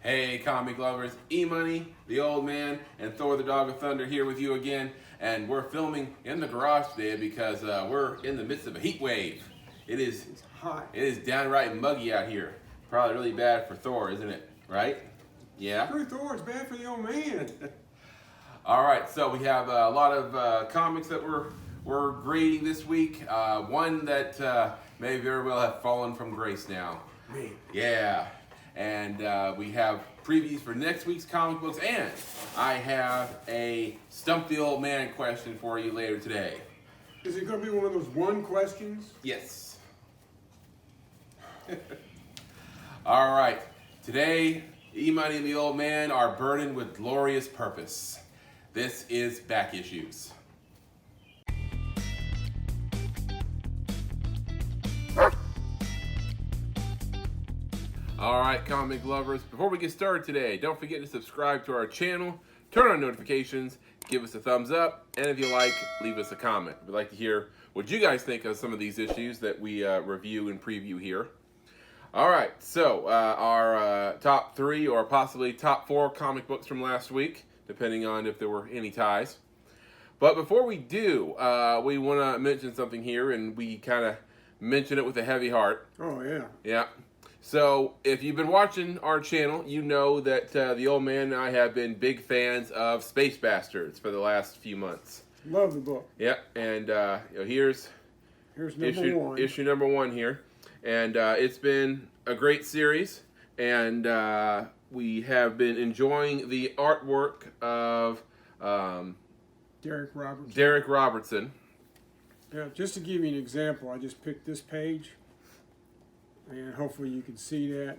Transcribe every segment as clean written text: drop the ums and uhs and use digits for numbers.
Hey, comic lovers, EMoney, the old man, and Thor the Dog of Thunder here with you again. And we're filming in the garage today because we're in the midst of a heat wave. It's hot. It is downright muggy out here. Probably really bad for Thor, isn't it? Right? Yeah? Screw Thor, it's bad for the old man. All right, so we have a lot of comics that we're grading this week. One that may very well have fallen from grace now. Man. Yeah. And we have previews for next week's comic books, and I have a Stump the Old Man question for you later today. Is it going to be one of those one questions? Yes. All right. Today, EMoney and the Old Man are burdened with glorious purpose. This is Back Issues. All right, comic lovers, before we get started today, don't forget to subscribe to our channel, turn on notifications, give us a thumbs up, and if you like, leave us a comment. We'd like to hear what you guys think of some of these issues that we review and preview here. All right, so our top 3 or possibly top 4 comic books from last week, depending on if there were any ties. But before we do, we want to mention something here, and we kind of mention it with a heavy heart. Oh, yeah. Yeah. So, if you've been watching our channel, you know that the old man and I have been big fans of Space Bastards for the last few months. Love the book. Yep, and here's issue number 1 here. And it's been a great series, and we have been enjoying the artwork of Derek Robertson. Yeah, just to give you an example, I just picked this page. And hopefully you can see that.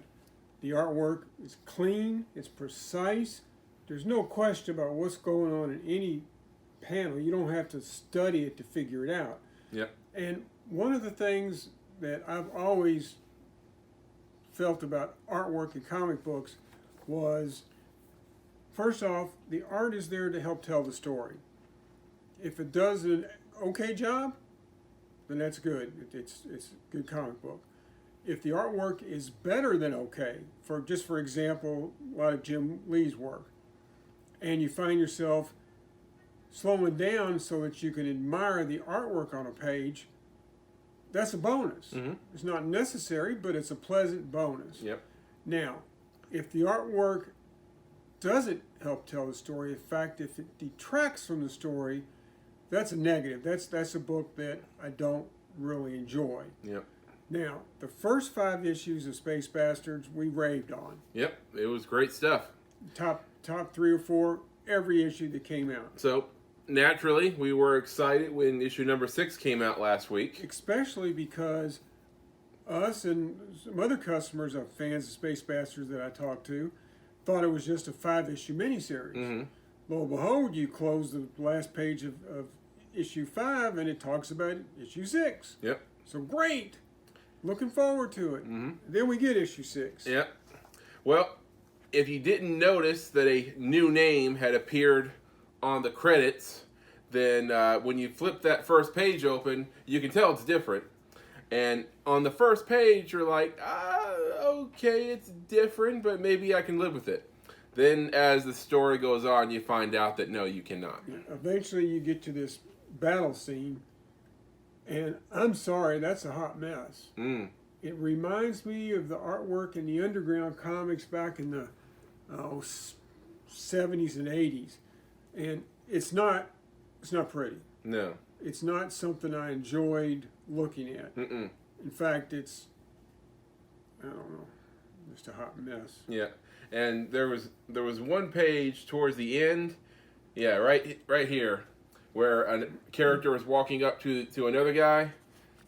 The artwork is clean, it's precise. There's no question about what's going on in any panel. You don't have to study it to figure it out. Yep. And one of the things that I've always felt about artwork in comic books was, first off, the art is there to help tell the story. If it does an okay job, then that's good. It's a good comic book. If the artwork is better than okay, for example, a lot of Jim Lee's work, and you find yourself slowing down so that you can admire the artwork on a page, that's a bonus. Mm-hmm. It's not necessary, but it's a pleasant bonus. Yep. Now, if the artwork doesn't help tell the story, in fact, if it detracts from the story, that's a negative. That's a book that I don't really enjoy. Yep. Now, the first 5 issues of Space Bastards we raved on. Yep, it was great stuff. Top 3 or 4 every issue that came out. So, naturally, we were excited when issue number 6 came out last week. Especially because us and some other customers of fans of Space Bastards that I talked to thought it was just a 5-issue miniseries. Mm-hmm. Lo and behold, you close the last page of issue 5 and it talks about issue 6. Yep. So great. Looking forward to it. Mm-hmm. Then we get issue 6. Yep. Well, if you didn't notice that a new name had appeared on the credits, then when you flip that first page open, you can tell it's different. And on the first page, you're like, okay, it's different, but maybe I can live with it. Then as the story goes on, you find out that no, you cannot. Eventually you get to this battle scene, and I'm sorry, that's a hot mess. Mm. It reminds me of the artwork in the underground comics back in the 70s and 80s. And it's not pretty. No. It's not something I enjoyed looking at. Mm-mm. In fact, it's, I don't know, just a hot mess. Yeah. And there was one page towards the end, yeah, right here, where a character is walking up to another guy,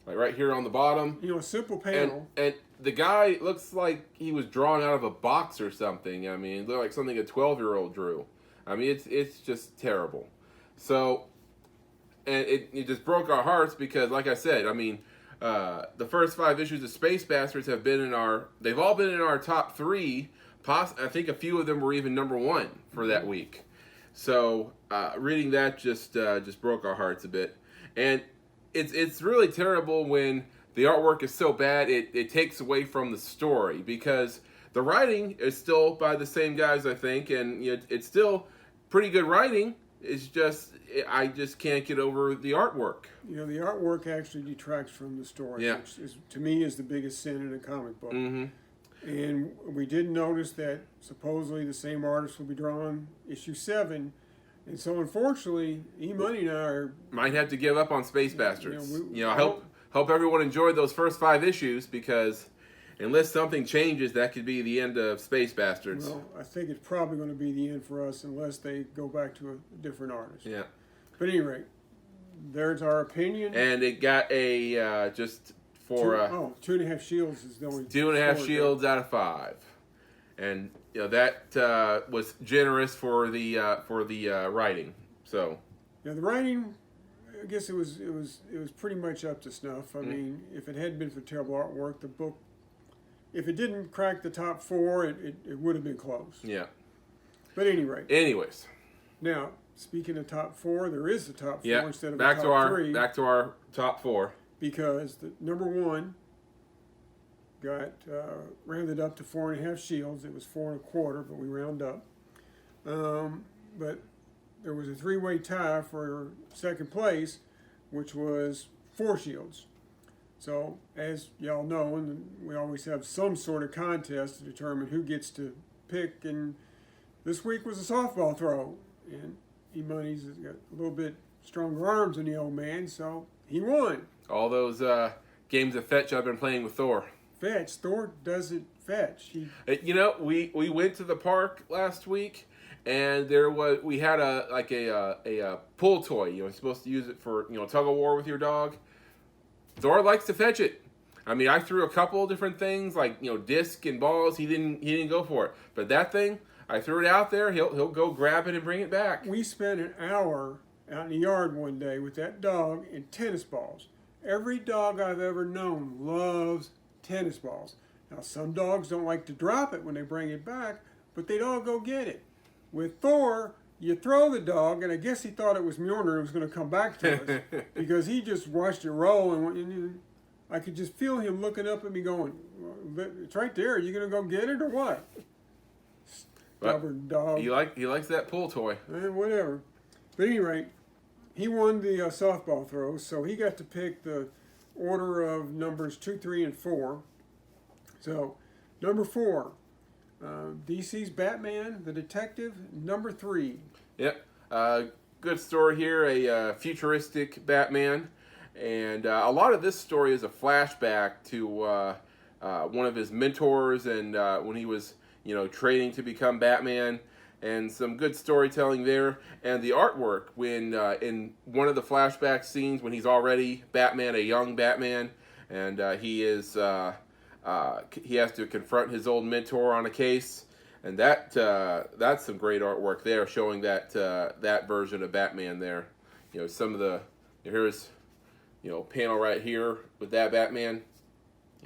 like right here on the bottom. You know, a simple panel. And the guy looks like he was drawn out of a box or something. I mean, it looked like something a 12-year-old drew. I mean, it's just terrible. So, and it just broke our hearts because, like I said, I mean, the first 5 issues of Space Bastards they've all been in our top 3. I think a few of them were even number 1 for that week. So reading that just broke our hearts a bit, and it's really terrible when the artwork is so bad it takes away from the story, because the writing is still by the same guys, I think, and it's still pretty good writing. It's just I just can't get over the artwork. The artwork actually detracts from the story, which is, to me, is the biggest sin in a comic book. Mm-hmm. And we did notice that supposedly the same artist will be drawing issue 7. And so, unfortunately, EMoney and I might have to give up on Space Bastards. I hope everyone enjoyed those first 5 issues, because unless something changes, that could be the end of Space Bastards. Well, I think it's probably going to be the end for us unless they go back to a different artist. Yeah. But at any rate, there's our opinion. And it got a just for 2.5 shields is the only 2.5 shields out of 5, and that was generous for the writing. So the writing, I guess it was pretty much up to snuff. I mean, if it hadn't been for terrible artwork, the book, if it didn't crack the top 4, it would have been close. Yeah. But at any rate. Anyways. Now, speaking of top 4, there is a top 4 instead of a top 3. Back to our top 4. Because the number 1 got rounded up to 4.5 shields. It was 4.25, but we round up. But there was a 3-way tie for second place, which was 4 shields. So, as y'all know, and we always have some sort of contest to determine who gets to pick, and this week was a softball throw, and EMoney's got a little bit stronger arms than the old man, so he won. All those games of fetch I've been playing with Thor. Fetch? Thor doesn't fetch. We went to the park last week, and we had a pull toy. You're supposed to use it for tug of war with your dog. Thor likes to fetch it. I mean, I threw a couple of different things like disc and balls. He didn't go for it, but that thing, I threw it out there. He'll go grab it and bring it back. We spent an hour out in the yard one day with that dog and tennis balls. Every dog I've ever known loves tennis balls. Now, some dogs don't like to drop it when they bring it back, but they'd all go get it. With Thor, you throw the dog, and I guess he thought it was Mjolnir and was going to come back to us because he just watched it roll, and I could just feel him looking up at me going, "It's right there. Are you going to go get it or what?" Stubborn dog. He likes that pull toy. Whatever. But at any rate, he won the softball throw, so he got to pick the order of numbers 2, 3, and 4. So, number 4, DC's Batman, the Detective, number 3. Yep. Good story here, a futuristic Batman. And a lot of this story is a flashback to one of his mentors and when he was, training to become Batman. And some good storytelling there, and the artwork when in one of the flashback scenes when he's already Batman, a young Batman, and he has to confront his old mentor on a case, and that's some great artwork there, showing that that version of Batman there. Some of the here's panel right here with that Batman.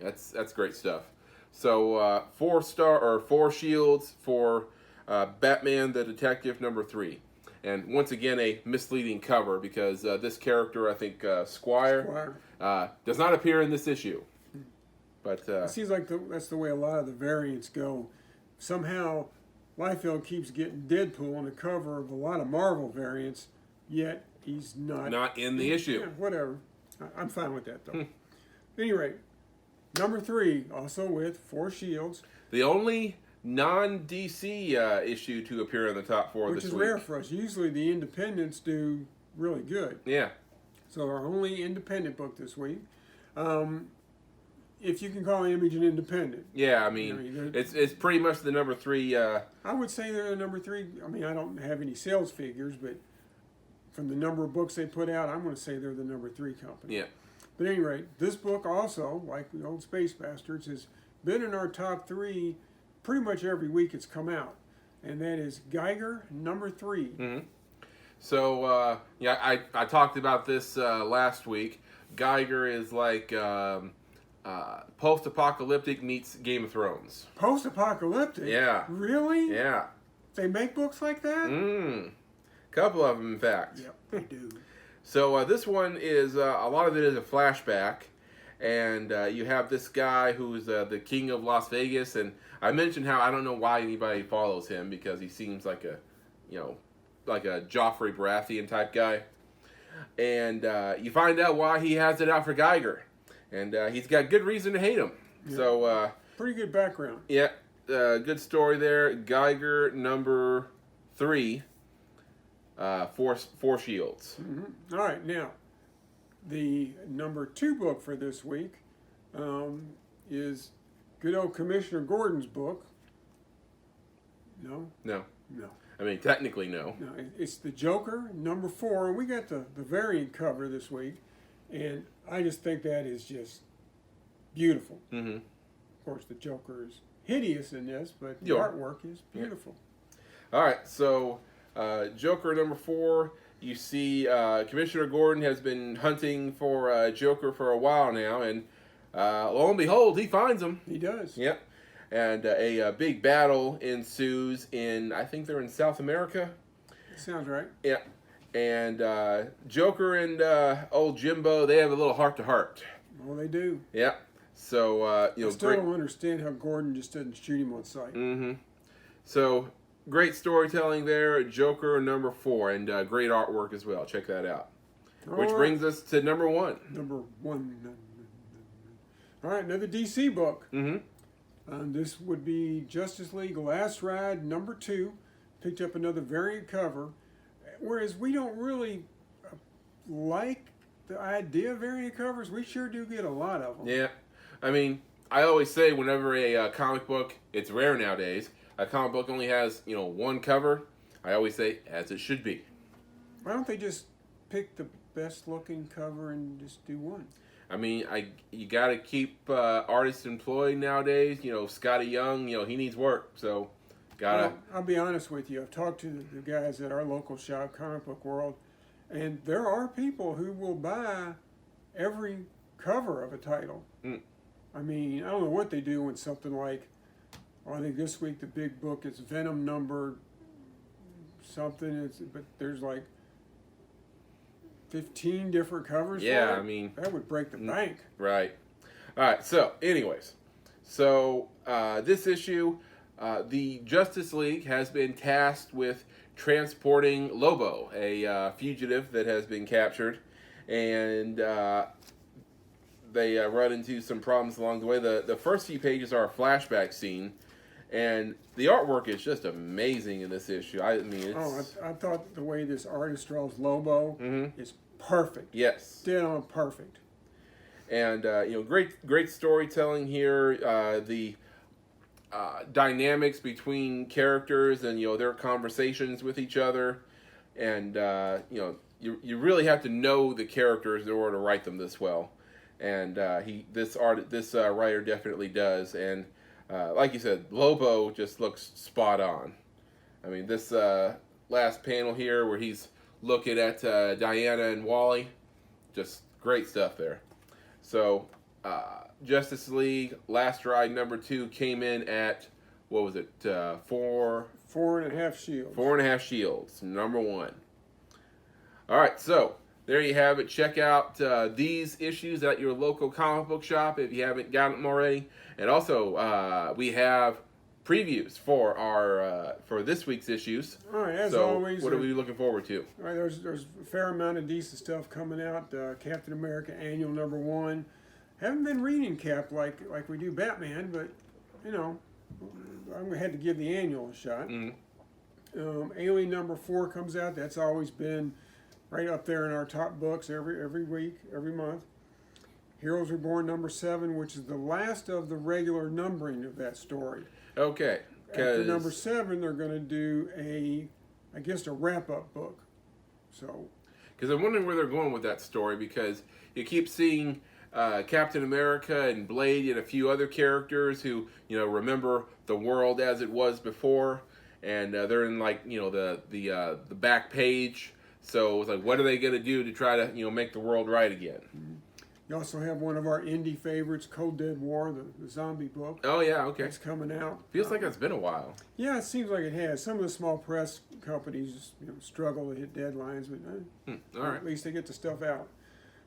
That's great stuff. So 4 shields for Batman the Detective number 3. And once again, a misleading cover because this character, I think Squire. Does not appear in this issue. But it seems like that's the way a lot of the variants go. Somehow, Liefeld keeps getting Deadpool on the cover of a lot of Marvel variants, yet he's not in the issue. Yeah, whatever. I'm fine with that, though. At any rate, number 3, also with 4 shields. The only non-DC issue to appear in the top 4 this week. Which is rare for us. Usually the independents do really good. Yeah. So our only independent book this week. If you can call Image an independent. Yeah, I mean it's pretty much the number 3. I would say they're the number 3. I mean, I don't have any sales figures, but from the number of books they put out, I'm going to say they're the number 3 company. Yeah. But at any rate, this book also, like the old Space Bastards, has been in our top 3 pretty much every week it's come out. And that is Geiger, number 3. Mm-hmm. So, I talked about this last week. Geiger is like post-apocalyptic meets Game of Thrones. Post-apocalyptic? Yeah. Really? Yeah. They make books like that? Couple of them, in fact. Yep, they do. So this one is, a lot of it is a flashback. And you have this guy who's the king of Las Vegas, and I mentioned how I don't know why anybody follows him because he seems like a, like a Joffrey Baratheon type guy. And you find out why he has it out for Geiger, and he's got good reason to hate him. Yeah. So pretty good background. Yeah, good story there. Geiger number 3, four shields. All right, now the number 2 book for this week is good old Commissioner Gordon's book. No. I mean, technically, no. No, it's the Joker, number 4, and we got the variant cover this week, and I just think that is just beautiful. Mm-hmm. Of course, the Joker is hideous in this, but the Yeah. artwork is beautiful. All right, so Joker number 4. You see, Commissioner Gordon has been hunting for Joker for a while now, and lo and behold, he finds him. He does. Yep. And a big battle ensues in, I think they're in South America. Sounds right. Yeah. And Joker and old Jimbo, they have a little heart-to-heart. Well, they do. Yeah. So, I still don't understand how Gordon just doesn't shoot him on sight. Mm-hmm. So, great storytelling there. Joker number 4, and great artwork as well. Check that out. Which brings us to number 1. Number 1. All right, another DC book. Mm-hmm. This would be Justice League Last Ride number 2. Picked up another variant cover. Whereas we don't really like the idea of variant covers, we sure do get a lot of them. Yeah. I mean, I always say whenever a comic book, it's rare nowadays, a comic book only has, one cover, I always say, as it should be. Why don't they just pick the best looking cover and just do one? I mean, you got to keep artists employed nowadays. Scotty Young, he needs work, so gotta. Well, I'll be honest with you. I've talked to the guys at our local shop, Comic Book World, and there are people who will buy every cover of a title. Mm. I mean, I don't know what they do when something like, I think this week the big book is Venom number something. But there's like 15 different covers. Yeah, for it. I mean, that would break the bank. Right. All right. So, anyways, this issue, the Justice League has been tasked with transporting Lobo, a fugitive that has been captured, and they run into some problems along the way. The first few pages are a flashback scene, and the artwork is just amazing in this issue. I mean, it's... I thought the way this artist draws Lobo is perfect. Yes. Dead on perfect. And great storytelling here. The dynamics between characters and their conversations with each other, and you really have to know the characters in order to write them this well. And this writer definitely does. And like you said, Lobo just looks spot on. I mean, this last panel here where he's looking at Diana and Wally, just great stuff there. So, Justice League Last Ride number 2 came in at, what was it, 4.5 shields. 4.5 shields, number 1. All right, so there you have it. Check out these issues at your local comic book shop if you haven't gotten them already. And also, we have previews for our for this week's issues. All right, as always. What are we looking forward to? All right, there's a fair amount of decent stuff coming out. Captain America Annual number 1. Haven't been reading Cap like we do Batman, but I had to give the annual a shot. Alien number 4 comes out. That's always been right up there in our top books every week, every month. Heroes Reborn number 7, which is the last of the regular numbering of that story. Okay. After number 7, they're going to do a wrap-up book. So, because I'm wondering where they're going with that story, because you keep seeing Captain America and Blade and a few other characters who remember the world as it was before, and they're in the back page. So it's like, what are they going to do to try to make the world right again? You also have one of our indie favorites, Cold Dead War, the zombie book. Oh yeah, okay. It's coming out. Feels like it's been a while. Yeah, it seems like it has. Some of the small press companies struggle to hit deadlines, but All right. at least they get the stuff out.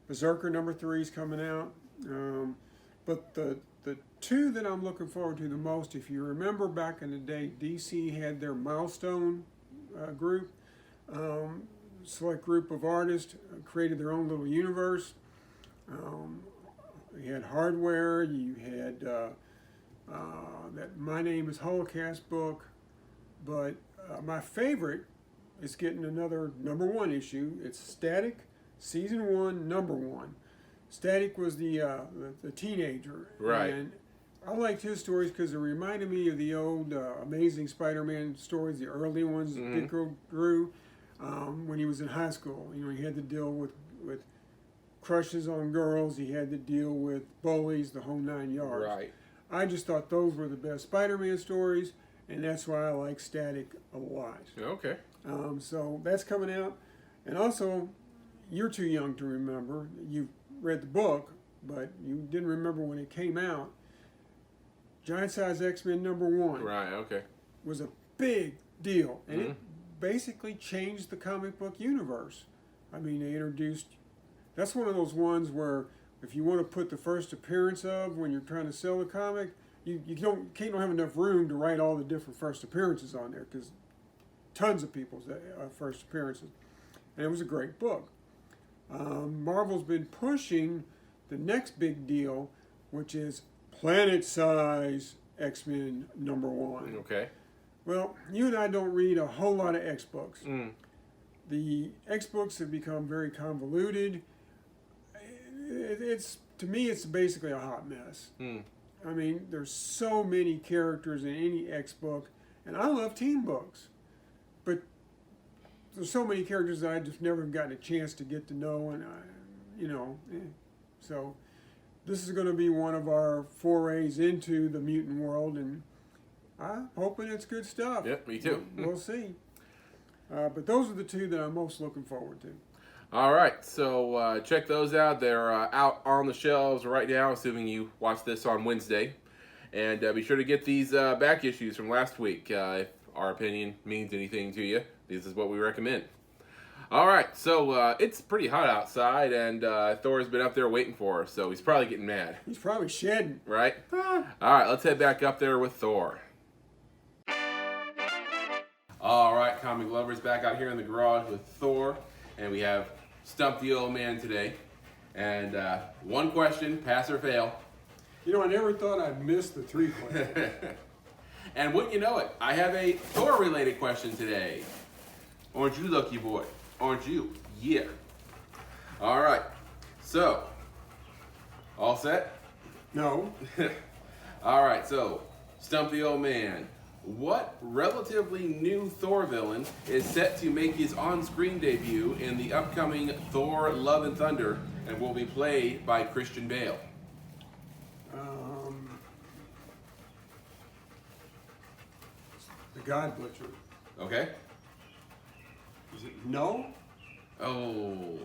Berserker number 3 is coming out. But the two that I'm looking forward to the most, if you remember back in the day, DC had their Milestone group, select group of artists, created their own little universe. You had Hardware, you had that My Name is Holocaust book, but my favorite is getting another #1 issue. It's Static, Season 1, #1. Static was the teenager, Right. and I liked his stories because it reminded me of the old Amazing Spider-Man stories, the early ones that Ditko drew when he was in high school. You know, he had to deal with crushes on girls, he had to deal with bullies, the whole 9 yards. Right. I just thought those were the best Spider-Man stories, and that's why I like Static a lot. Okay. So that's coming out, and also, you're too young to remember. You read the book, but you didn't remember when it came out. Giant Size X-Men #1 Right. Okay. was a big deal, and it basically changed the comic book universe. I mean, they introduced. That's one of those ones where if you want to put the first appearance of when you're trying to sell the comic, you can't have enough room to write all the different first appearances on there because tons of people's first appearances, and it was a great book. Marvel's been pushing the next big deal, which is Planet Size X-Men #1. Okay. Well, you and I don't read a whole lot of X books. Mm. The X books have become very convoluted. It's to me, it's basically a hot mess. Mm. I mean, there's so many characters in any X book, and I love team books, but there's so many characters that I just never gotten a chance to get to know, and so this is going to be one of our forays into the mutant world, and I'm hoping it's good stuff. Yep, me too. We'll see. But those are the two that I'm most looking forward to. All right, so check those out. They're out on the shelves right now, assuming you watch this on Wednesday. And be sure to get these back issues from last week. If our opinion means anything to you, this is what we recommend. All right, so it's pretty hot outside, and Thor's been up there waiting for us, so he's probably getting mad. He's probably shedding. Right? All right, let's head back up there with Thor. All right, comic lovers, back out here in the garage with Thor, and we have Stump the Old Man today. And one question, pass or fail. You know, I never thought I'd miss the 3 questions. And wouldn't you know it, I have a Thor-related question today. Aren't you lucky, boy? Aren't you? Yeah. All right, so, all set? No. All right, so, Stump the Old Man. What relatively new Thor villain is set to make his on-screen debut in the upcoming Thor Love and Thunder and will be played by Christian Bale? The God Butcher. Okay. Is it no? Oh,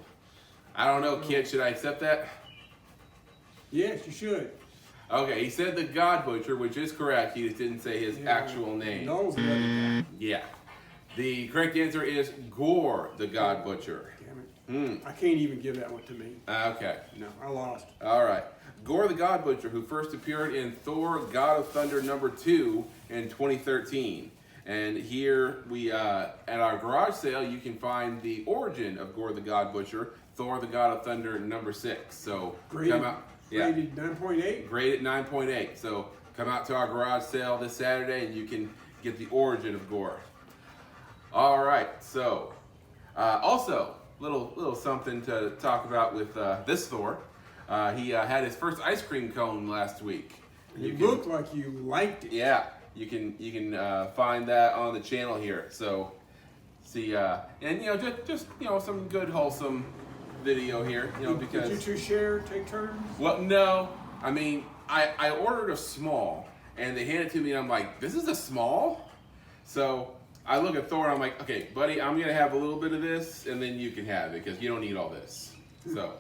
I don't know, kid. Should I accept that? Yes, you should. Okay, he said the God Butcher, which is correct. He just didn't say his Yeah. actual name. No's the other guy. Yeah. The correct answer is Gore, the God Butcher. Damn it. I can't even give that one to me. Okay. No, I lost. All right. Gore the God Butcher, who first appeared in Thor God of Thunder #2 in 2013. And here we, at our garage sale, you can find the origin of Gore the God Butcher, Thor the God of Thunder #6. So come out. Yeah. Graded 9.8. Graded 9.8. So come out to our garage sale this Saturday and you can get the origin of Gore. All right. So also, little something to talk about with this Thor. He had his first ice cream cone last week. You looked like you liked it. Yeah, you can find that on the channel here. So see, and just some good wholesome video here. Because Did you two share, take turns? well, no, I mean I ordered a small and they handed it to me and I'm like, this is a small. So I look at Thor and I'm like, okay, buddy, I'm gonna have a little bit of this and then you can have it because you don't need all this. So.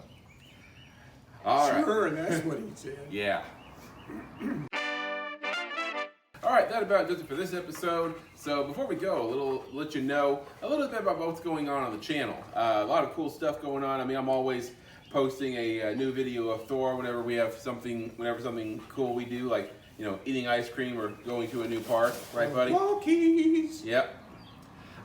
All right. Sure, that's what he said. Yeah. All right, that about does it for this episode. So before we go, let you know a little bit about what's going on the channel. A lot of cool stuff going on. I mean, I'm always posting a new video of Thor whenever we have something cool we do, like eating ice cream or going to a new park, right, buddy? Walkies. Yep.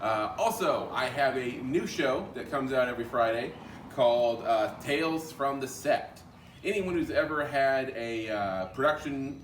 Also, I have a new show that comes out every Friday called Tales from the Set. Anyone who's ever had a production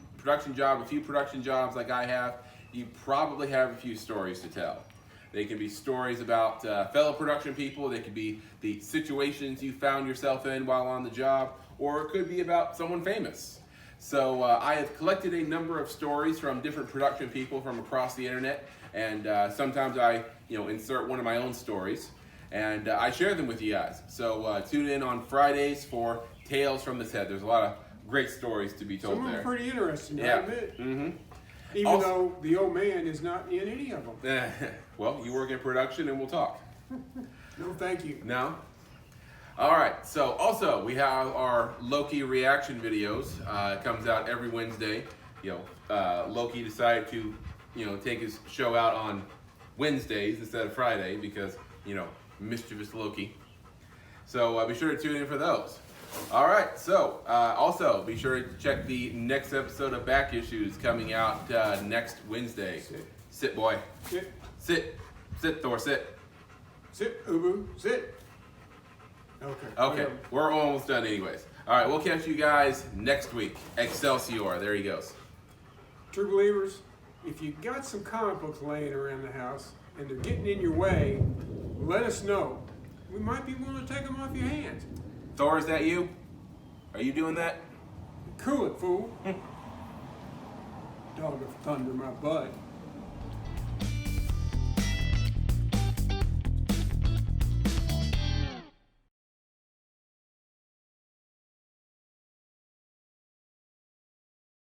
job, a few production jobs like I have, you probably have a few stories to tell. They can be stories about fellow production people. They could be the situations you found yourself in while on the job, or it could be about someone famous. So I have collected a number of stories from different production people from across the internet, and sometimes I insert one of my own stories, and I share them with you guys. So tune in on Fridays for Tales from the Set. There's a lot of great stories to be told Some of there. them pretty interesting, I Yeah. admit. Mm-hmm. Even though the old man is not in any of them. Well, you work in production and we'll talk. No, thank you. No? All right. So also we have our Loki reaction videos. It comes out every Wednesday. Loki decided to, take his show out on Wednesdays instead of Friday because, mischievous Loki. So be sure to tune in for those. All right, so also be sure to check the next episode of Back Issues coming out next Wednesday. Sit, boy. Sit. Sit. Sit, Thor, sit. Sit, Ubu. Sit. Okay. Okay, Whatever. we're almost done anyways. All right, we'll catch you guys next week. Excelsior, there he goes. True believers, if you got some comic books laying around the house and they're getting in your way, let us know. We might be willing to take them off your hands. Thor, is that you? Are you doing that? Cool it, fool. Dog of thunder, my bud.